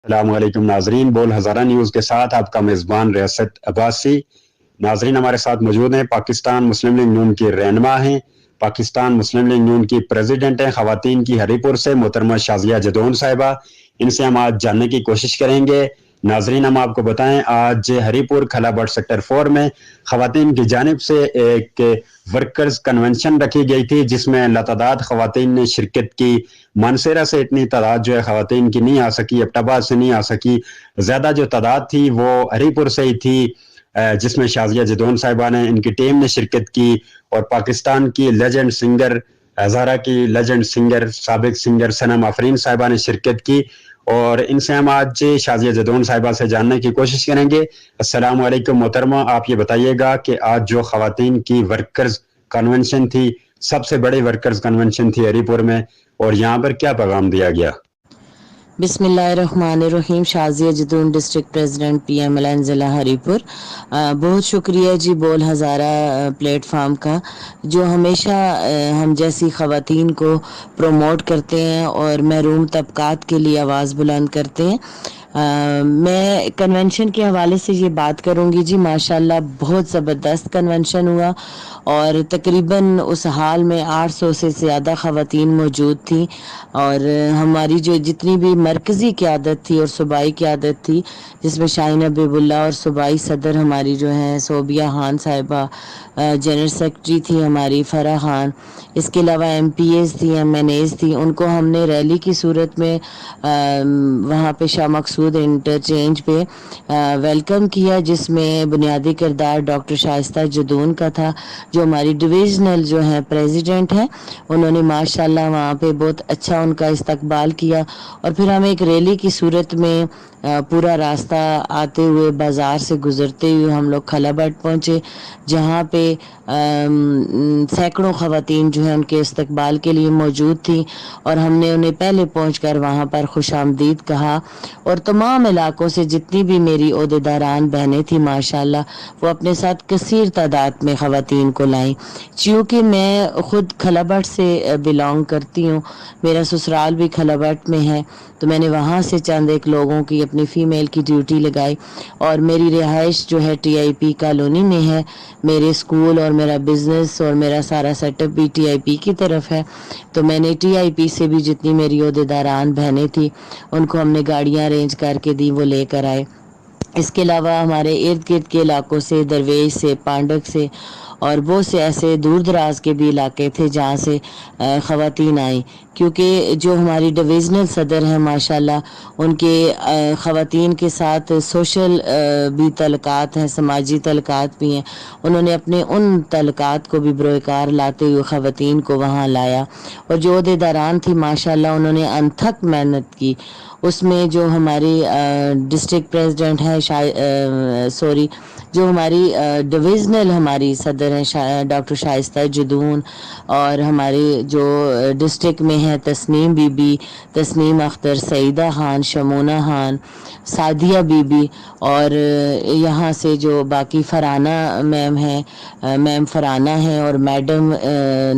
अस्सलामुअलैकुम नाजरीन, बोल हज़ारा न्यूज़ के साथ आपका मेज़बान रियासत अब्बासी। नाजरीन, हमारे साथ मौजूद हैं पाकिस्तान मुस्लिम लीग नून की रहनुमा हैं, पाकिस्तान मुस्लिम लीग नून की प्रेसिडेंट हैं ख़वातीन की हरीपुर से मोहतरमा शाज़िया जदौन साहिबा। इनसे हम आज जानने की कोशिश करेंगे। नाजरीन, हम आपको बताएं, आज हरीपुर खलाबट सेक्टर 4 में ख़वातीन की जानिब से एक वर्कर्स कन्वेंशन रखी गई थी, जिसमें लातादाद ख़वातीन ने शिरकत की। मानसेरा से इतनी तादाद जो है ख़वातीन की नहीं आ सकी, एबटाबाद से नहीं आ सकी। ज़्यादा जो तादाद थी वो हरीपुर से ही थी, जिसमें शाज़िया जदौन साहिबा ने, इनकी टीम ने शिरकत की। और पाकिस्तान की लेजेंड सिंगर, हज़ारा की लेजेंड सिंगर, साबिक सिंगर सनम आफरीन साहिबा ने शिरकत की। और इनसे हम आज शाज़िया जदौन साहिबा से जानने की कोशिश करेंगे। अस्सलाम वालेकुम मोहतरमा, आप ये बताइएगा कि आज जो ख़वातीन की वर्कर्स कन्वेंशन थी, सबसे बड़ी वर्कर्स कन्वेंशन थी हरीपुर में, और यहाँ पर क्या पैगाम दिया गया? बिस्मिल्लाहिर्रहमानिर्रहीम। Shazia Jadaun district president PMLN ज़िला हरीपुर। बहुत शुक्रिया जी बोल हज़ारा प्लेटफार्म का, जो हमेशा हम जैसी ख़वातीन को प्रमोट करते हैं और महरूम तबकात के लिए आवाज़ बुलंद करते हैं। मैं कन्वेंशन के हवाले से ये बात करूँगी जी। माशाल्लाह बहुत ज़बरदस्त कन्वेंशन हुआ और तकरीबन उस हाल में 800 से ज़्यादा ख़वातीन मौजूद थी। और हमारी जो जितनी भी मरकज़ी क़यादत थी और सूबाई क़यादत थी, जिसमें शाहीन हबीबुल्लाह और सूबाई सदर हमारी जो हैं सोबिया खान साहिबा, जनरल सेक्रेटरी थी हमारी फ़रा खान, इसके अलावा MPAs थी, MNAs थी। उनको हमने रैली की सूरत में वहाँ पे शाह मकसूद इंटरचेंज पे वेलकम किया, जिसमें बुनियादी किरदार डॉक्टर शाइस्ता जदून का था, जो हमारी डिविजनल जो है प्रेसिडेंट हैं। उन्होंने माशाल्लाह वहाँ पे बहुत अच्छा उनका इस्तकबाल किया। और फिर हम एक रैली की सूरत में पूरा रास्ता आते हुए बाज़ार से गुज़रते हुए हम लोग खलाबट पहुँचे, जहाँ पे सैकड़ों ख़वातीन जो है उनके इस्तकबाल के लिए मौजूद थी। और हमने उन्हें पहले पहुँचकर वहाँ पर खुशामदीद कहा। और तमाम इलाकों से जितनी भी मेरी ओहदेदारान बहनें थी माशाल्लाह, वो अपने साथ कसीर तादाद में ख़वातीन को लाई। चूँकि मैं ख़ुद खलाबट से बिलोंग करती हूँ, मेरा ससुराल भी खलाबट में है, तो मैंने वहाँ से चंद एक लोगों की अपनी फ़ीमेल की ड्यूटी लगाई। और मेरी रिहाइश जो है TIP कॉलोनी में है। मेरे स्कूल और मेरा बिज़नेस और मेरा सारा सेटअप भी TIP की तरफ है। तो मैंने TIP से भी जितनी मेरी ओहदेदारान बहनें थी, उनको हमने गाड़ियाँ अरेंज करके दी, वो लेकर आए। इसके अलावा हमारे इर्द गिर्द के इलाकों से, दरवेश से, पांडक से और बहुत से ऐसे दूर दराज के भी इलाके थे जहाँ से ख़वातीन आई। क्योंकि जो हमारी डिविज़नल सदर हैं माशाल्लाह, उनके ख़वातीन के साथ सोशल भी तल्लुकात हैं, समाजी तल्लुकात भी हैं। उन्होंने अपने उन तल्लुकात को भी बरोकार लाते हुए ख़वातीन को वहाँ लाया। और जो ओहदेदारान थी माशाल्लाह, उन्होंने अनथक मेहनत की। उसमें जो हमारी डिस्ट्रिक्ट प्रेसिडेंट हैं, जो हमारी डिविज़नल हमारी सदर हैं डॉक्टर शाइस्ता जदून, और हमारी जो डिस्ट्रिक्ट में है तस्नीम बीबी, तस्नीम अख्तर, सईदा खान, शमूना खान, सादिया बीबी, और यहाँ से जो बाकी फराना मैम हैं, मैम फराना हैं और मैडम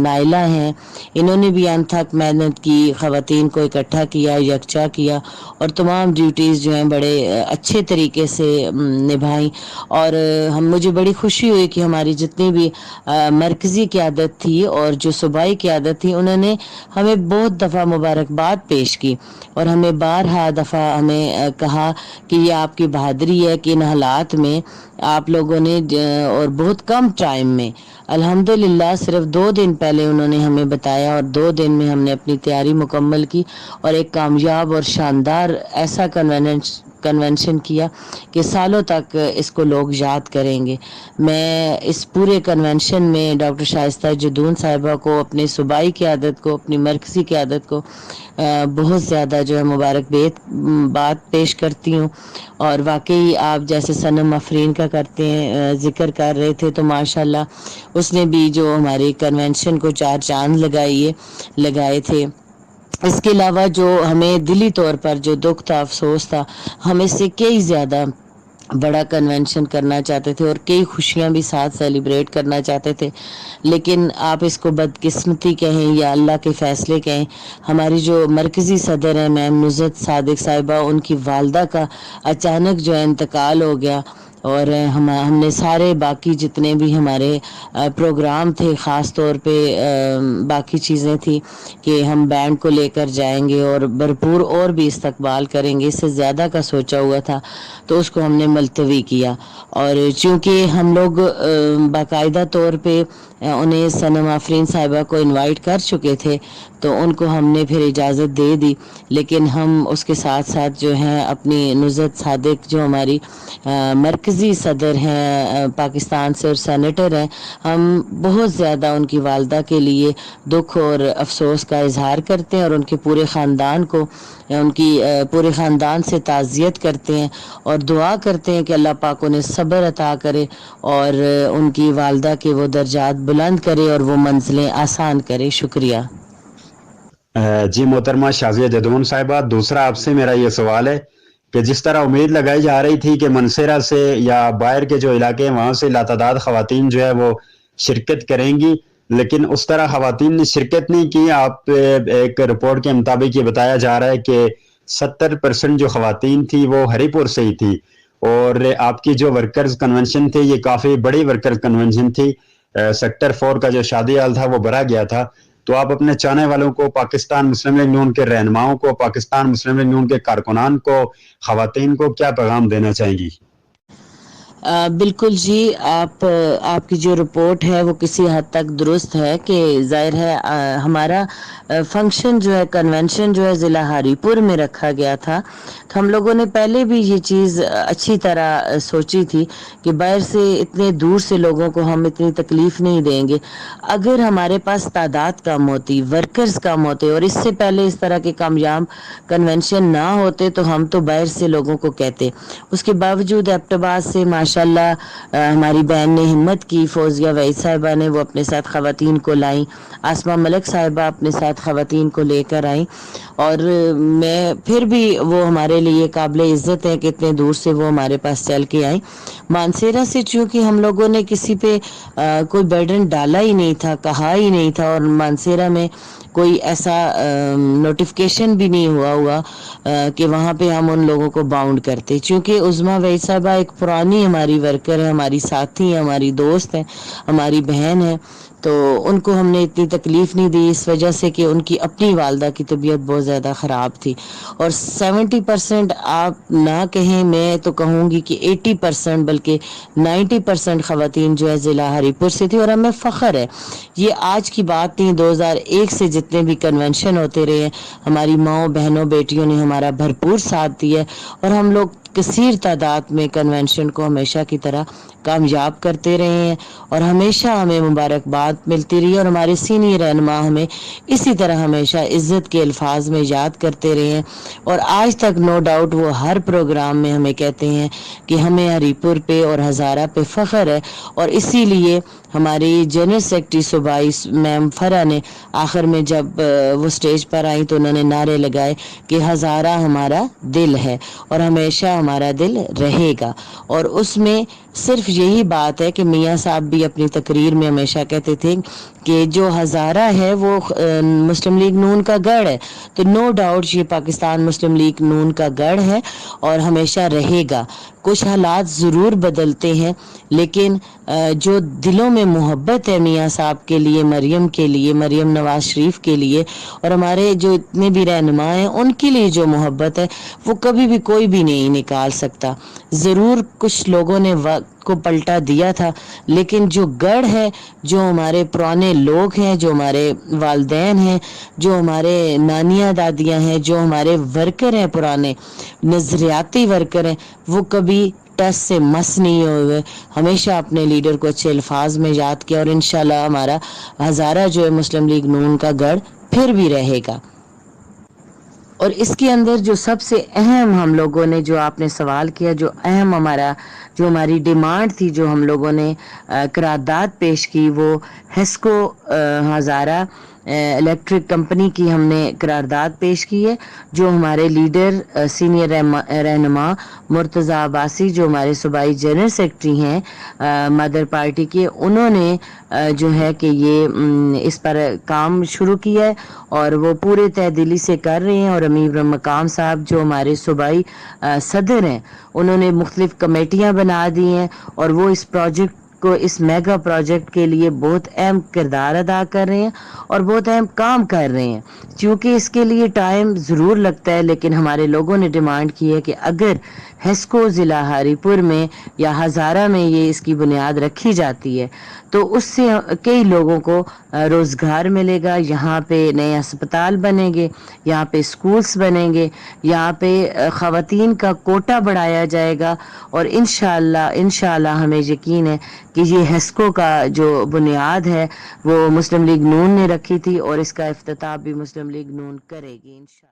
नाइला हैं, इन्होंने भी अनथक मेहनत की, ख़वातीन को इकट्ठा किया, यकजा किया और तमाम ड्यूटीज़ जो हैं बड़े अच्छे तरीके से निभाई। और मुझे बड़ी खुशी हुई कि हमारी जितनी भी मरकज़ी क़यादत थी और जो सूबाई क़यादत थी, उन्होंने हमें बहुत दफ़ा मुबारकबाद पेश की और हमें बारहा दफ़ा हमें कहा कि ये आपकी बहादुरी है कि इन हालात में आप लोगों ने और बहुत कम टाइम में, अल्हम्दुलिल्लाह सिर्फ 2 दिन पहले उन्होंने हमें बताया और 2 दिन में हमने अपनी तैयारी मुकम्मल की और एक कामयाब और शानदार ऐसा कन्वेंशन किया कि सालों तक इसको लोग याद करेंगे। मैं इस पूरे कन्वेंशन में डॉक्टर शाइस्ता जदून साहिबा को, अपनी सूबाई क़यादत को, अपनी मरकज़ी क़यादत को बहुत ज़्यादा जो है मुबारकबाद पेश करती हूँ। और वाकई आप जैसे सनम आफरीन का करते हैं, ज़िक्र कर रहे थे, तो माशाल्लाह उसने भी जो हमारे कन्वेंशन को 4 चांद लगाए थे। इसके अलावा जो हमें दिली तौर पर जो दुख था, अफसोस था, हम इससे कई ज़्यादा बड़ा कन्वेंशन करना चाहते थे और कई खुशियां भी साथ सेलिब्रेट करना चाहते थे, लेकिन आप इसको बदकिस्मती कहें या अल्लाह के फ़ैसले कहें, हमारी जो मरकज़ी सदर हैं मैम नुज़रत सादिक साहिबा, उनकी वालदा का अचानक जो है इंतकाल हो गया। और हमने सारे बाकी जितने भी हमारे प्रोग्राम थे, ख़ास तौर पे बाकी चीज़ें थी कि हम बैंड को लेकर जाएंगे और भरपूर और भी इस्तकबाल करेंगे, इससे ज़्यादा का सोचा हुआ था, तो उसको हमने मुलतवी किया। और चूँकि हम लोग बाकायदा तौर पे उन्हें सनम आफरीन साहिबा को इनवाइट कर चुके थे, तो उनको हमने फिर इजाज़त दे दी, लेकिन हम उसके साथ साथ जो है अपनी नुज़रत सादिक जो हमारी मरकज़ी सदर हैं पाकिस्तान से और सेनेटर हैं, हम बहुत ज़्यादा उनकी वालदा के लिए दुख और अफसोस का इजहार करते हैं और उनके पूरे ख़ानदान को, उनकी पूरे ख़ानदान से ताज़ियत करते हैं और दुआ करते हैं कि अल्लाह पाक उन्हें सब्र अता करे और उनकी वालदा के वो दर्जात बुलंद करे और वो मंजिलें आसान करे। शुक्रिया। जी मोहतरमा शाज़िया जदून साहिबा, दूसरा आपसे मेरा ये सवाल है कि जिस तरह उम्मीद लगाई जा रही थी कि मनसेरा से या बाहर के जो इलाके हैं वहाँ से लातादाद ख़वातीन जो है वो शिरकत करेंगी, लेकिन उस तरह ख़वातीन ने शिरकत नहीं की। आप एक रिपोर्ट के मुताबिक ये बताया जा रहा है कि 70% जो ख़वातीन थी वो हरीपुर से ही थी, और आपकी जो वर्कर्स कन्वेंशन थी ये काफ़ी बड़ी वर्कर्स कन्वेंशन थी। सेक्टर 4 का जो शादी हाल था वो भरा गया था। तो आप अपने चाहने वालों को, पाकिस्तान मुस्लिम लीग नून के रहनुमाओं को, पाकिस्तान मुस्लिम लीग नून के कारकुनान को, ख़वातीन को क्या पैगाम देना चाहेंगी? बिल्कुल जी, आपकी जो रिपोर्ट है वो किसी हद तक दुरुस्त है कि ज़ाहिर है हमारा फंक्शन जो है, कन्वेंशन जो है ज़िला हरीपुर में रखा गया था, तो हम लोगों ने पहले भी ये चीज़ अच्छी तरह सोची थी कि बाहर से इतने दूर से लोगों को हम इतनी तकलीफ़ नहीं देंगे। अगर हमारे पास तादाद कम होती, वर्कर्स कम होते और इससे पहले इस तरह के कामयाब कन्वेंशन ना होते, तो हम तो बाहर से लोगों को कहते। उसके बावजूद एबटाबाद से माशाल्लाह हमारी बहन ने हिम्मत की, फौजिया वहीद साहिबा ने, वो अपने साथ ख़वातीन को लाई, आसमा मलिक साहिबा अपने साथ ख़वातीन को लेकर आई, और मैं फिर भी वो हमारे लिए काबिल इज़्ज़त है कि इतने दूर से वो हमारे पास चल के आई। मानसेरा से चूँकि हम लोगों ने किसी पे कोई बर्डन डाला ही नहीं था, कहा ही नहीं था, और मानसेरा में कोई ऐसा नोटिफिकेशन भी नहीं हुआ कि वहाँ पे हम उन लोगों को बाउंड करते, क्योंकि उज़मा वहीद साहिबा एक पुरानी हमारी वर्कर है, हमारी साथी है, हमारी दोस्त है, हमारी बहन है, तो उनको हमने इतनी तकलीफ़ नहीं दी इस वजह से कि उनकी अपनी वालदा की तबीयत बहुत ज़्यादा ख़राब थी। और 70% आप ना कहें, मैं तो कहूँगी कि 80% बल्कि 90% ख़वातीन जो है ज़िला हरीपुर से थी, और हमें फ़ख्र है। ये आज की बात नहीं, 2001 से जितने भी कन्वेंशन होते रहे हैं, हमारी माँओं, बहनों, बेटियों ने हमारा भरपूर साथ दिया, और हम लोग कसीर तादाद में कन्वेंशन को हमेशा की तरह कामयाब करते रहे हैं, और हमेशा हमें मुबारकबाद मिलती रही, और हमारे सीनियर रहनुमा हमें इसी तरह हमेशा इज़्ज़त के अल्फाज में याद करते रहे हैं। और आज तक नो डाउट वो हर प्रोग्राम में हमें कहते हैं कि हमें हरीपुर पे और हज़ारा पे फ़ख्र है, और इसीलिए हमारी जनरल सेक्रेटरी सूबाई मैम फरा ने आखिर में जब वो स्टेज पर आई तो उन्होंने नारे लगाए कि हज़ारा हमारा दिल है और हमेशा हमारा दिल रहेगा। और उसमें सिर्फ यही बात है कि मियाँ साहब भी अपनी तकरीर में हमेशा कहते थे कि जो हज़ारा है वो मुस्लिम लीग नून का गढ़ है, तो नो डाउट ये पाकिस्तान मुस्लिम लीग नून का गढ़ है और हमेशा रहेगा। कुछ हालात ज़रूर बदलते हैं, लेकिन जो दिलों में मोहब्बत है मियाँ साहब के लिए, मरियम के लिए, मरियम नवाज शरीफ के लिए, और हमारे जो इतने भी रहनुमा हैं उनके लिए जो मोहब्बत है वो कभी भी कोई भी नहीं निकाल सकता। ज़रूर कुछ लोगों ने वक्त को पलटा दिया था, लेकिन जो गढ़ है, जो हमारे पुराने लोग हैं, जो हमारे वालदैन हैं, जो हमारे नानियाँ दादियाँ हैं, जो हमारे वर्कर हैं, पुराने नज़रियाती वर्कर हैं, वो कभी टस से मस नहीं हुए, हमेशा अपने लीडर को अच्छे अल्फाज में याद किया, और इंशाल्लाह हमारा हज़ारा जो है मुस्लिम लीग नून का गढ़ फिर भी रहेगा। और इसके अंदर जो सबसे अहम हम लोगों ने, जो आपने सवाल किया, जो अहम जो हमारी डिमांड थी, जो हम लोगों ने करारदाद पेश की, वो हेस्को हज़ारा الیکٹرک کمپنی کی ہم نے قرارداد پیش کی ہے، جو ہمارے لیڈر سینئر رہنما مرتضی عباسی جو ہمارے صوبائی جنرل سیکرٹری ہیں مدر پارٹی کے، انہوں نے جو ہے کہ یہ اس پر کام شروع کیا ہے اور وہ پورے تہ دلی سے کر رہے ہیں، اور امیر مقام صاحب جو ہمارے صوبائی صدر ہیں انہوں نے مختلف کمیٹیاں بنا دی ہیں اور وہ اس پروجیکٹ کو، اس میگا پروجیکٹ کے لیے بہت اہم کردار ادا کر رہے ہیں اور بہت اہم کام کر رہے ہیں، کیونکہ اس کے لیے ٹائم ضرور لگتا ہے، لیکن ہمارے لوگوں نے ڈیمانڈ کی ہے کہ اگر ہیسکو ضلع ہاری پور میں یا ہزارہ میں یہ اس کی بنیاد رکھی جاتی ہے تو اس سے کئی لوگوں کو روزگار ملے گا، یہاں پہ نئے ہسپتال بنیں گے، یہاں پہ سکولز بنیں گے، یہاں پہ خواتین کا کوٹا بڑھایا جائے گا، اور انشاءاللہ ہمیں یقین ہے کہ یہ ہیسکو کا جو بنیاد ہے وہ مسلم لیگ نون نے رکھی تھی اور اس کا افتتاح بھی مسلم لیگ نون کرے گی انشاءاللہ۔